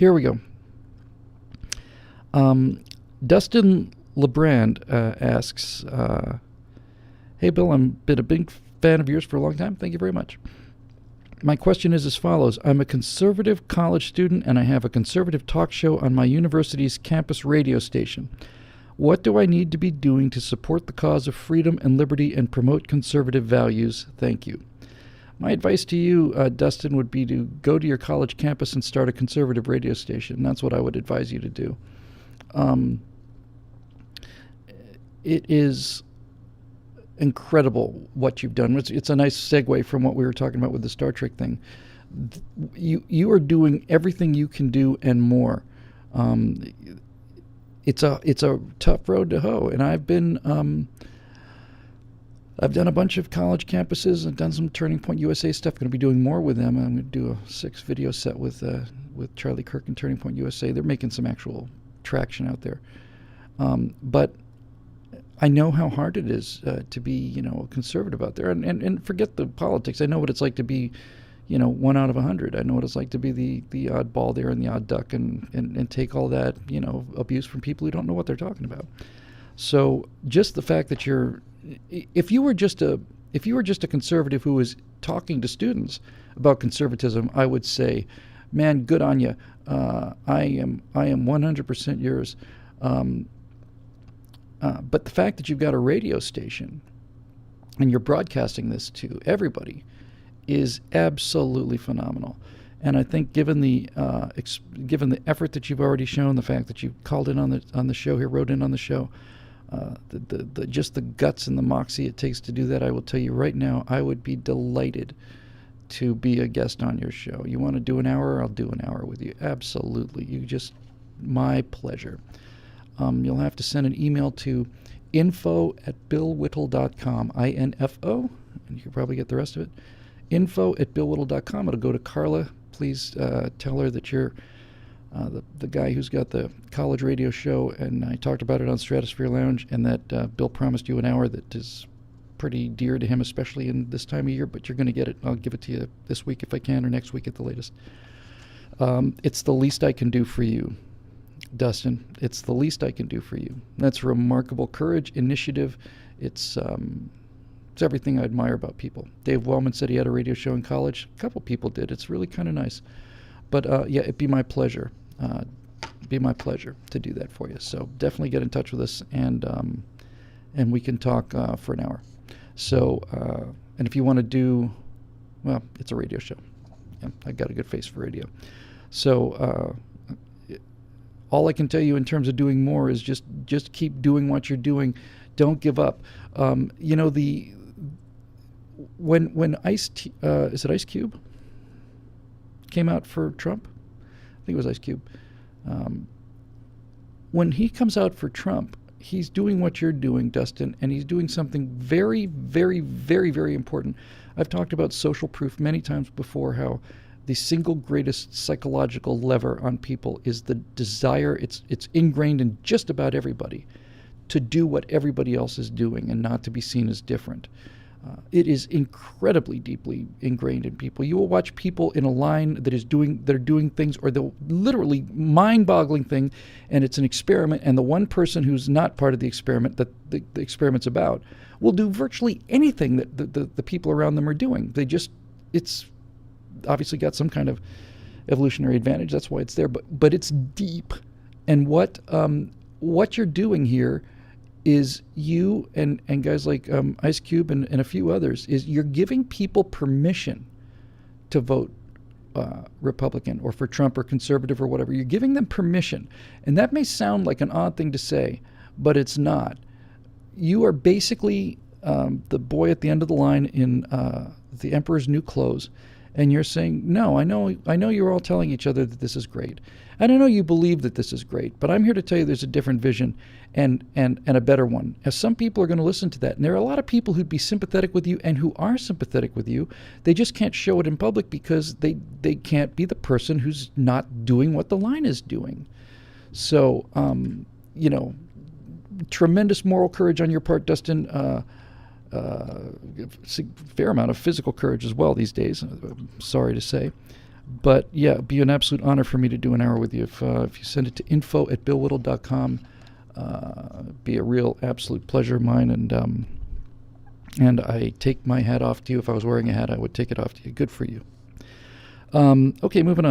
here we go. Dustin LeBrand asks, hey, Bill, I've been a big fan of yours for a long time. Thank you very much. My question is as follows. I'm a conservative college student, and I have a conservative talk show on my university's campus radio station. What do I need to be doing to support the cause of freedom and liberty and promote conservative values? Thank you. My advice to you, Dustin, would be to go to your college campus and start a conservative radio station. That's what I would advise you to do. It is incredible what you've done. It's a nice segue from what we were talking about with the Star Trek thing. You are doing everything you can do and more. It's a tough road to hoe, and I've done a bunch of college campuses and done some Turning Point USA stuff. Going to be doing more with them. I'm going to do a 6-video set with Charlie Kirk and Turning Point USA. They're making some actual traction out there, but I know how hard it is to be, conservative out there, and forget the politics. I know what it's like to be, 1 out of 100. I know what it's like to be the oddball there and the odd duck, and take all that, abuse from people who don't know what they're talking about. So just the fact that if you were just a conservative who was talking to students about conservatism, I would say, man, good on you. I am 100% yours. But the fact that you've got a radio station and you're broadcasting this to everybody is absolutely phenomenal. And I think given the effort that you've already shown, the fact that you called in on the show here, wrote in on the show, just the guts and the moxie it takes to do that, I will tell you right now, I would be delighted to be a guest on your show. You want to do an hour? I'll do an hour with you. Absolutely. My pleasure. You'll have to send an email to info@billwhittle.com, INFO, and you can probably get the rest of it. info@billwhittle.com. It'll go to Carla. Please tell her that you're the guy who's got the college radio show, and I talked about it on Stratosphere Lounge, and that Bill promised you an hour that is pretty dear to him, especially in this time of year, but you're going to get it. I'll give it to you this week if I can, or next week at the latest. It's the least I can do for you, Dustin. It's the least I can do for you. That's remarkable courage, initiative. It's everything I admire about people. Dave Wellman said he had a radio show in college. A couple people did. It's really kind of nice. But yeah, it'd be my pleasure. Be my pleasure to do that for you. So definitely get in touch with us, and we can talk for an hour. So and if you want to do, well, it's a radio show. Yeah, I got a good face for radio. So all I can tell you in terms of doing more is just keep doing what you're doing. Don't give up. When is it Ice Cube came out for Trump? I think it was Ice Cube. When he comes out for Trump, he's doing what you're doing, Dustin, and he's doing something very, very, very, very important. I've talked about social proof many times before, how the single greatest psychological lever on people is the desire, it's ingrained in just about everybody, to do what everybody else is doing and not to be seen as different. It is incredibly deeply ingrained in people. You will watch people in a line that are doing things, or the literally mind-boggling thing, and it's an experiment, and the one person who's not part of the experiment that the experiment's about will do virtually anything that the people around them are doing. It's obviously got some kind of evolutionary advantage. That's why it's there, but it's deep. And what you're doing here is you and guys like Ice Cube and a few others, is you're giving people permission to vote Republican or for Trump or conservative or whatever. You're giving them permission. And that may sound like an odd thing to say, but it's not. You are basically the boy at the end of the line in The Emperor's New Clothes, and you're saying, no, I know you're all telling each other that this is great. And I know you believe that this is great, but I'm here to tell you there's a different vision and a better one. As some people are going to listen to that. And there are a lot of people who'd be sympathetic with you and who are sympathetic with you. They just can't show it in public because they can't be the person who's not doing what the line is doing. So, tremendous moral courage on your part, Dustin. Fair amount of physical courage as well these days, I'm sorry to say. But yeah, it'd be an absolute honor for me to do an hour with you. If you send it to info@billwhittle.com, be a real absolute pleasure of mine. And I take my hat off to you. If I was wearing a hat, I would take it off to you. Good for you. Okay, moving on.